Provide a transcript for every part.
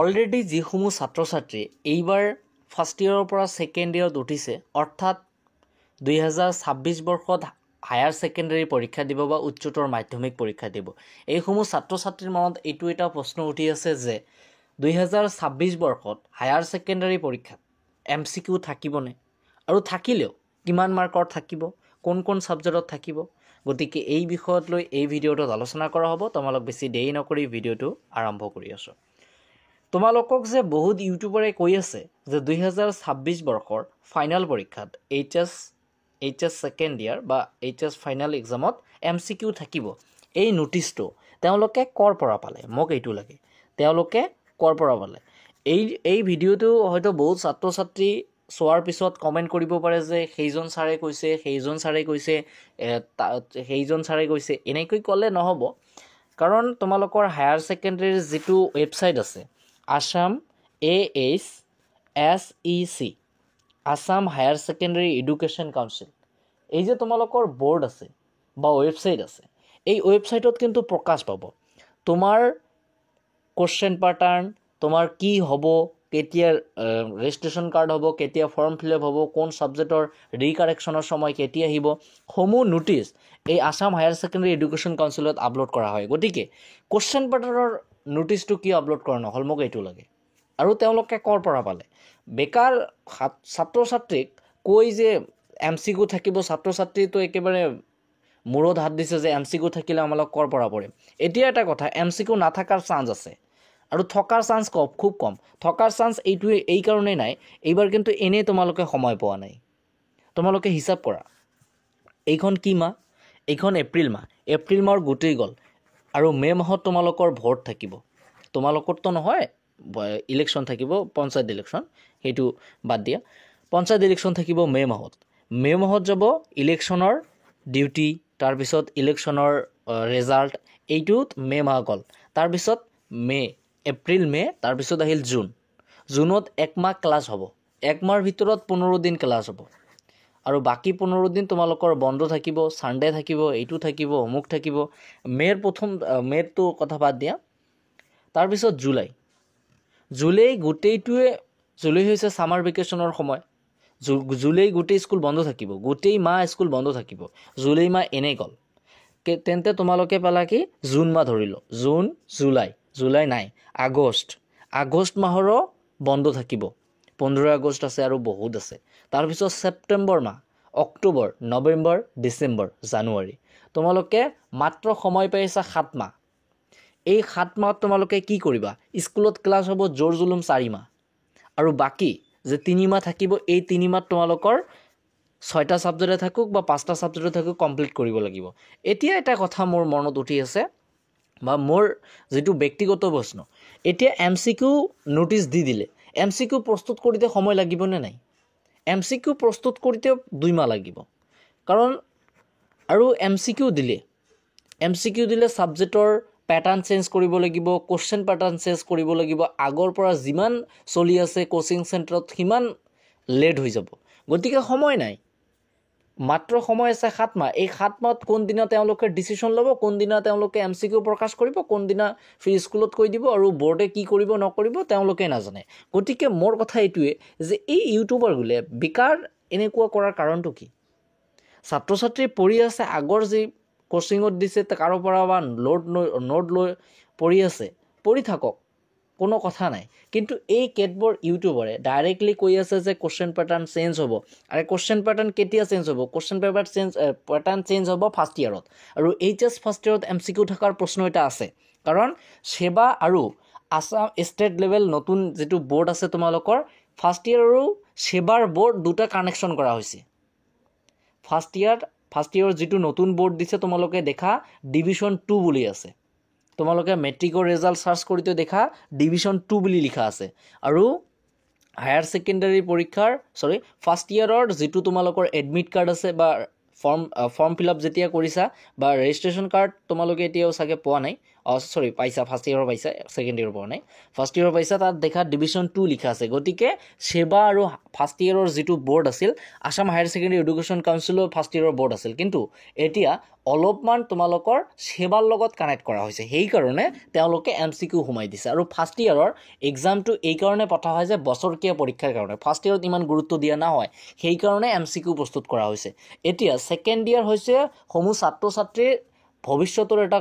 Already যিসমূহ ছাত্ৰ ছাত্ৰী এইবাৰ ফাৰ্ষ্ট ইয়েৰৰ পৰা ছেকেণ্ড ইয়েৰত উঠিছে, অৰ্থাৎ 2026 বৰ্ষত হায়াৰ ছেকেণ্ডেৰী পৰীক্ষা দিব বা উচ্চতৰ মাধ্যমিক পৰীক্ষা দিব, এইসমূহ ছাত্ৰ ছাত্ৰীৰ মনত এইটো এটা প্ৰশ্ন উঠি আছে যে 2026 বৰ্ষত হায়াৰ ছেকেণ্ডেৰী পৰীক্ষাত MCQ থাকিবনে, আৰু থাকিলেও কিমান মাৰ্কৰ থাকিব, কোন কোন ছাবজেক্টত থাকিব। গতিকে এই বিষয়ত লৈ এই ভিডিঅ'টোত আলোচনা কৰা হ'ব। তোমালোক বেছি দেৰি নকৰি ভিডিঅ'টো আৰম্ভ কৰি আছোঁ। তোমালোকক যে বহুত ইউটিউবাৰে কৈ আছে যে 2026 বৰ্ষৰ ফাইনেল পৰীক্ষাত এইচ এছ ছেকেণ্ড ইয়াৰ বা HS ফাইনেল এক্সামত MCQ থাকিব, এই নটিচটো তেওঁলোকে ক'ৰ পৰা পালে? মোক এইটো লাগে, তেওঁলোকে ক'ৰ পৰা পালে? এই ভিডিঅ'টো হয়তো বহুত ছাত্ৰ ছাত্ৰী চোৱাৰ পিছত কমেণ্ট কৰিব পাৰে যে সেইজন ছাৰে কৈছে, সেইজন ছাৰে কৈছে, এনেকৈ ক'লে নহ'ব। কাৰণ তোমালোকৰ হায়াৰ ছেকেণ্ডেৰীৰ যিটো ৱেবছাইট আছে, Assam AHSEC, Assam higher secondary education council, এই যে তোমালোকৰ বৰ্ড আছে বা ৱেবছাইট আছে, এই ৱেবছাইটত কিন্তু প্ৰকাশ পাব তোমাৰ কুৱেশ্যন পেটাৰ্ণ, তোমাৰ কি হ'ব, কেতিয়া ৰেজিষ্ট্ৰেশ্যন কাৰ্ড হ'ব, কেতিয়া ফৰ্ম ফিল আপ হ'ব, কোন ছাবজেক্টৰ ৰিকাৰেকশ্যনৰ সময় কেতিয়া আহিব, সমূহ নোটিছ এই আছাম হায়াৰ ছেকেণ্ডেৰী এডুকেশ্যন কাউন্সিলত আপলোড কৰা হয়। গতিকে কুৱেশ্যন পেটাৰ্ণৰ নোটিছটো কিয় আপলোড কৰা নহ'ল, মোক এইটো লাগে। আৰু তেওঁলোকে ক'ৰ পৰা পালে? বেকাৰ ছাত্ৰ ছাত্ৰীক কৈ যে MCQ থাকিব, ছাত্ৰ ছাত্ৰীটো একেবাৰে মূৰত হাত দিছে যে MCQ থাকিলে আমালোক ক'ৰ পৰা পঢ়িম। এতিয়া এটা কথা, MCQ নাথাকাৰ চান্স আছে, আৰু থকাৰ চান্স খুব কম। থকাৰ চান্স এই কাৰণেই নাই, এইবাৰ কিন্তু এনেই তোমালোকে সময় পোৱা নাই। তোমালোকে হিচাপ কৰা, এইখন কি মাহ? এইখন এপ্ৰিল মাহ। এপ্ৰিল মাহৰ গোটেই গ'ল, আৰু মে' মাহত তোমালোকৰ ভোট থাকিব। তোমালোকৰতো নহয়, ইলেকশ্যন থাকিব, পঞ্চায়ত ইলেকশ্যন, সেইটো বাদ দিয়া। পঞ্চায়ত ইলেকশ্যন থাকিব মে' মাহত। মে' মাহত যাব ইলেকশ্যনৰ ডিউটি, তাৰপিছত ইলেকশ্যনৰ ৰেজাল্ট, এইটোত মে' মাহ গ'ল। তাৰপিছত এপ্ৰিল মে', তাৰপিছত আহিল জুন। জুনত একমাহ ক্লাছ হ'ব, একমাহৰ ভিতৰত 15 দিন ক্লাছ হ'ব, আৰু বাকী 15 দিন তোমালোকৰ বন্ধ থাকিব, ছানডে থাকিব, এইটো থাকিব, অমুক থাকিব। মে'ৰটো কথা বাদ দিয়া। তাৰপিছত জুলাই হৈছে ছামাৰ ভেকেশ্যনৰ সময়। জুলাই গোটেই স্কুল বন্ধ থাকিব, গোটেই মাহ স্কুল বন্ধ থাকিব। জুলাই মাহ এনেই গ'ল। তেন্তে তোমালোকে পালা কি? জুন মাহ ধৰিলোঁ, জুন, জুলাই নাই, আগষ্ট মাহৰো বন্ধ থাকিব। 15 আগষ্ট আছে আৰু বহুত আছে। তাৰপিছত ছেপ্টেম্বৰ মাহ, অক্টোবৰ, নৱেম্বৰ, ডিচেম্বৰ, জানুৱাৰী। তোমালোকে মাত্ৰ সময় পাইছা 7 মাহ। এই 7 মাহত তোমালোকে কি কৰিবা? স্কুলত ক্লাছ হ'ব জোৰ জুলুম 4 মাহ, আৰু বাকী যে 3 মাহ থাকিব, এই 3 মাহত তোমালোকৰ 6টা ছাবজেক্টে থাকক বা 5টা ছাবজেক্টে থাকক, কমপ্লিট কৰিব লাগিব। এতিয়া এটা কথা মোৰ মনত উঠি আছে, বা মোৰ যিটো ব্যক্তিগত প্ৰশ্ন, এতিয়া MCQ নোটিছ দি দিলে, MCQ প্ৰস্তুত কৰোঁতে সময় লাগিবনে নাই? MCQ প্ৰস্তুত কৰোঁতে 2 মাহ লাগিব। কাৰণ আৰু MCQ দিলে ছাবজেক্টৰ পেটাৰ্ণ চেঞ্জ কৰিব লাগিব, কুৱেশ্যন পেটাৰ্ণ চেঞ্জ কৰিব লাগিব। আগৰ পৰা যিমান চলি আছে কোচিং চেণ্টাৰত, সিমান লেট হৈ যাব। গতিকে সময় নাই, মাত্ৰ সময় আছে 7 মাহ। এই 7 মাহত কোনদিনা তেওঁলোকে ডিচিশ্যন ল'ব, কোনদিনা তেওঁলোকে MCQ প্ৰকাশ কৰিব, কোনদিনা স্কুলত কৈ দিব, আৰু বৰ্ডে কি কৰিব নকৰিব তেওঁলোকে নাজানে। গতিকে মোৰ কথা এইটোৱে যে এই ইউটিউবাৰবোৰে বেকাৰ এনেকুৱা কৰাৰ কাৰণটো কি? ছাত্ৰ ছাত্ৰী পঢ়ি আছে, আগৰ যি কোচিঙত দিছে কাৰোৰ পৰা বা নোট লৈ পঢ়ি আছে, পঢ়ি থাকক, কোনো কথা নাই। কিন্তু এই কেতবোৰ ইউটিউবাৰে ডাইৰেক্টলি কৈ আছে যে কুৱেশ্যন পেটাৰ্ণ চেঞ্জ হ'ব। আৰু কুৱেশ্যন পেটাৰ্ণ কেতিয়া চেঞ্জ হ'ব? কুৱেশ্যন পেটাৰ্ণ চেঞ্জ হ'ব ফাৰ্ষ্ট ইয়েৰত, আৰু HS ফাৰ্ষ্ট ইয়েৰত MCQ থকাৰ প্ৰশ্ন এটা আছে। কাৰণ সেৱা আৰু আছাম ষ্টেট লেভেল নতুন যিটো বৰ্ড আছে তোমালোকৰ, ফাৰ্ষ্ট ইয়েৰ আৰু সেৱাৰ বৰ্ড দুটা কানেকশ্যন কৰা হৈছে। ফাৰ্ষ্ট ইয়েৰৰ যিটো নতুন বৰ্ড দিছে তোমালোকে দেখা, ডিভিজন 2 বুলি আছে। তোমালোকে মেট্ৰিকৰ ৰেজাল্ট চাৰ্চ কৰোঁতে দেখা ডিভিজন 2 বুলি লিখা আছে। আৰু হায়াৰ ছেকেণ্ডেৰী ফাৰ্ষ্ট ইয়েৰৰ যিটো তোমালোকৰ এডমিট কাৰ্ড আছে, বা ফৰ্ম ফিল আপ যেতিয়া কৰিছা, বা ৰেজিষ্ট্ৰেশ্যন কাৰ্ড তোমালোকে এতিয়াও চাগে পোৱা নাই, সৰি পাইছা ফাৰ্ষ্ট ইয়েৰৰ পাইছা ছেকেণ্ড ইয়েৰৰ পৰা নাই ফাৰ্ষ্ট ইয়েৰৰ পাইছা তাত দেখা ডিভিজন 2 লিখা আছে গতিকে সেৱা আৰু ফাৰ্ষ্ট ইয়েৰৰ যিটো বৰ্ড আছিল আসাম হায়াৰ ছেকেণ্ডেৰী এডুকেশ্যন কাউন্সিলৰ ফাৰ্ষ্ট ইয়েৰৰ বৰ্ড আছিল কিন্তু এতিয়া অলপমান তোমালোকৰ সেৱাৰ লগত কানেক্ট কৰা হৈছে সেইকাৰণে তেওঁলোকে MCQ সোমাই দিছে আৰু ফাৰ্ষ্ট ইয়েৰৰ এক্সামটো এইকাৰণে পঠা হয় যে বছৰকীয়া পৰীক্ষাৰ কাৰণে ফাৰ্ষ্ট ইয়েৰত ইমান গুৰুত্ব দিয়া নহয় সেইকাৰণে MCQ প্ৰস্তুত কৰা হৈছে এতিয়া ছেকেণ্ড ইয়েৰ হৈছে সমূহ ছাত্ৰ ছাত্ৰীৰ ভৱিষ্যতৰ এটা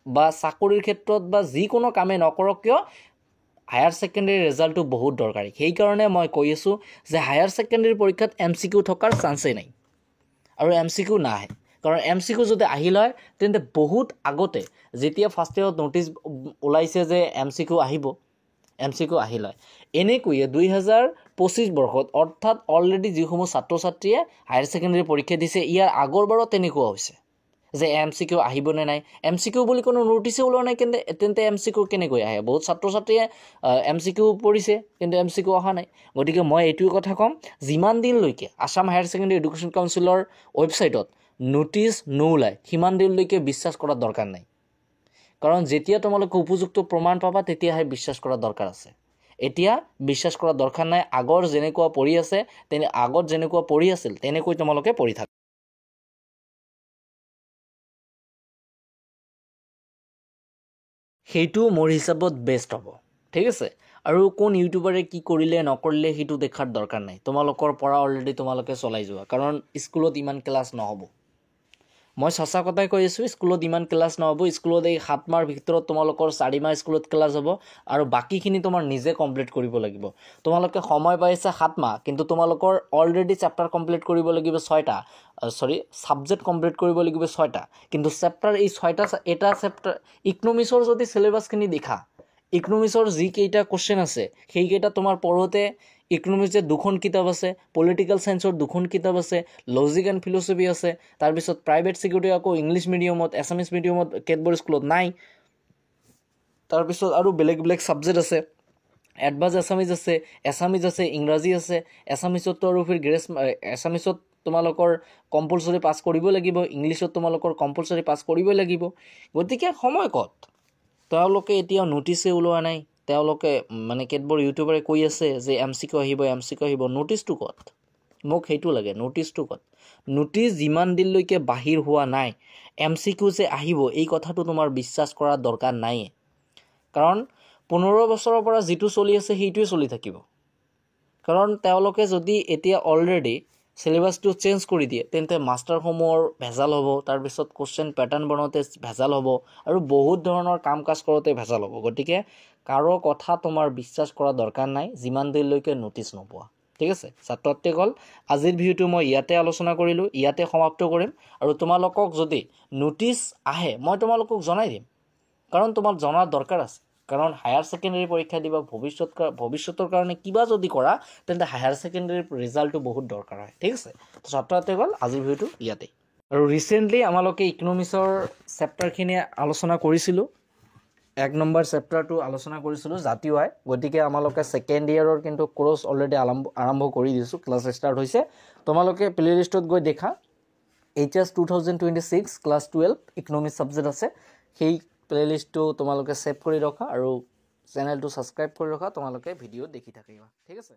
বা চাকৰিৰ ক্ষেত্ৰত বা যিকোনো কামে নকৰক কিয় হায়াৰ ছেকেণ্ডেৰী ৰিজাল্টটো বহুত দৰকাৰী সেইকাৰণে মই কৈ আছোঁ যে হায়াৰ ছেকেণ্ডেৰী পৰীক্ষাত MCQ থকাৰ চান্সেই নাই আৰু MCQ নাহে কাৰণ MCQ যদি আহিল হয় তেন্তে বহুত আগতে যেতিয়া ফাৰ্ষ্ট ইয়েৰত নটিচ ওলাইছে যে MCQ আহিব MCQ আহিল হয় এনেকৈয়ে 2025 বৰ্ষত অৰ্থাৎ অলৰেডি যিসমূহ ছাত্ৰ ছাত্ৰীয়ে হায়াৰ ছেকেণ্ডেৰী পৰীক্ষা দিছে ইয়াৰ আগৰবাৰত তেনেকুৱা হৈছে যে MCQ আহিবনে নাই MCQ বুলি কোনো নোটিছে ওলোৱা নাই তেন্তে MCQ কেনেকৈ আহে বহুত ছাত্ৰ ছাত্ৰীয়ে MCQ পঢ়িছে কিন্তু MCQ অহা নাই গতিকে মই এইটোৱে কথা ক'ম যিমান দিনলৈকে আসাম হায়াৰ ছেকেণ্ডেৰী এডুকেশ্যন কাউন্সিলৰ ৱেবছাইটত নোটিচ নোলায় সিমান দিনলৈকে বিশ্বাস কৰাৰ দৰকাৰ নাই কাৰণ যেতিয়া তোমালোকে উপযুক্ত প্ৰমাণ পাবা তেতিয়াহে বিশ্বাস কৰাৰ দৰকাৰ আছে এতিয়া বিশ্বাস কৰাৰ দৰকাৰ নাই আগৰ যেনেকুৱা পঢ়ি আছে আগত যেনেকুৱা পঢ়ি আছিল তেনেকৈ তোমালোকে পঢ়ি থাকা সেইটো মোৰ হিচাপত বেষ্ট হ'ব ঠিক আছে আৰু কোন ইউটিউবাৰে কি কৰিলে নকৰিলে সেইটো দেখাৰ দৰকাৰ নাই তোমালোকৰ পৰা অলৰেডি তোমালোকে চলাই যোৱা কাৰণ স্কুলত ইমান ক্লাছ নহ'ব মই সঁচা কথাই কৈ আছোঁ স্কুলত ইমান ক্লাছ নহ'ব স্কুলত এই 7 মাহৰ ভিতৰত তোমালোকৰ 4 মাহ স্কুলত ক্লাছ হ'ব আৰু বাকীখিনি তোমাৰ নিজে কমপ্লিট কৰিব লাগিব তোমালোকে সময় পাইছা 7 মাহ কিন্তু তোমালোকৰ অলৰেডি চেপ্টাৰ কমপ্লিট কৰিব লাগিব 6টা সাবজেক্ট কমপ্লিট কৰিব লাগিব 6টা কিন্তু চেপ্টাৰ এই 6টা এটা চেপ্টাৰ ইকনমিক্সৰ যদি সিলেবাসখিনি দেখা ইকনমিক্সৰ যি কেইটা কোশ্চেন আছে সেইকেইটা তোমাৰ পঢ়োতে ইকনমিক্সৰ দুখন কিতাপ আছে পলিটিক্যাল সায়েন্সৰ দুখন কিতাপ আছে লজিক এণ্ড ফিলচফি আছে তাৰপিছত প্ৰাইভেট সিকিউৰিটি আকৌ ইংলিছ মিডিয়ামত এছামিছ মিডিয়ামত কেতবোৰ স্কুলত নাই তাৰপিছত আৰু বেলেগ বেলেগ সাবজেক্ট আছে এডভান্স এছামিজ আছে ইংৰাজী আছে এছামিছত আৰু ফিৰ গ্ৰেছ এছামিছত তোমালোকৰ কম্পালসৰি পাছ কৰিব লাগিব ইংলিছত তোমালোকৰ কম্পালসৰি পাছ কৰিব লাগিব গতিকে সময় কত তেওঁলোকে এতিয়া নোটিছে ওলোৱা নাই তেওঁলোকে মানে কেতবোৰ ইউটিউবাৰে কৈ আছে যে MCQ আহিব নোটিছটো কত মোক সেইটো লাগে নোটিছটো কত নোটিছ যিমান দিনলৈকে বাহিৰ হোৱা নাই MCQ যে আহিব এই কথাটো তোমাৰ বিশ্বাস কৰাৰ দৰকাৰ নাই কাৰণ 15 বছৰৰ পৰা যিটো চলি আছে সেইটোৱে চলি থাকিব কাৰণ তেওঁলোকে যদি এতিয়া অলৰেডি সিলেবাসটো চেঞ্জ কৰি দিয়ে তেন্তে মাষ্টাৰসমূহৰ ভেজাল হ'ব তাৰপিছত কোশ্চেন প্যাটাৰ্ন বনাওঁতে ভেজাল হ'ব আৰু বহুত ধৰণৰ কাম কাজ কৰোঁতে ভেজাল হ'ব গতিকে কাৰো কথা তোমাৰ বিশ্বাস কৰা দৰকাৰ নাই যিমান দিনলৈকে নোটিছ নোপোৱা ঠিক আছে ছাত্ৰসকল আজিৰ ভিডিওটো মই ইয়াতে আলোচনা কৰিলোঁ ইয়াতে সমাপ্ত কৰিম আৰু তোমালোকক যদি নোটিছ আহে মই তোমালোকক জনাই দিম কাৰণ তোমাৰ জনাৰ দৰকাৰ আছে কাৰণ হায়াৰ ছেকেণ্ডাৰী পৰীক্ষা দিবা ভৱিষ্যতৰ কাৰণে কিবা যদি কৰা তেন্তে হায়াৰ ছেকেণ্ডাৰী ৰিজাল্টটো বহুত দৰকাৰ হয় ঠিক আছে তো ছাত্ৰসকল আজিৰ ভিডিওটো ইয়াতে আৰু ৰিসেন্টলি আমালোকে ইকনমিক্সৰ চেপ্টাৰখিনি আলোচনা কৰিছিলোঁ 1 নম্বৰ চেপ্টাৰটো আলোচনা কৰিছিলোঁ জাতীয় আয় গতিকে আমালোকে সেকেন্ড ইয়াৰৰ কিন্তু কোৰ্স অলৰেডি আৰম্ভ কৰি দিছোঁ ক্লাছ ষ্টাৰ্ট হৈছে তোমালোকে প্লেলিষ্টত গৈ দেখা HS 2026 ক্লাছ 12 ইকনমিক্স সাবজেক্ট আছে সেই প্লেলিষ্টটো তোমালোকে সেভ কৰি ৰখা আৰু চেনেলটো সাবস্ক্ৰাইব কৰি ৰখা তোমালোকে ভিডিও দেখি থাকিবা ঠিক আছে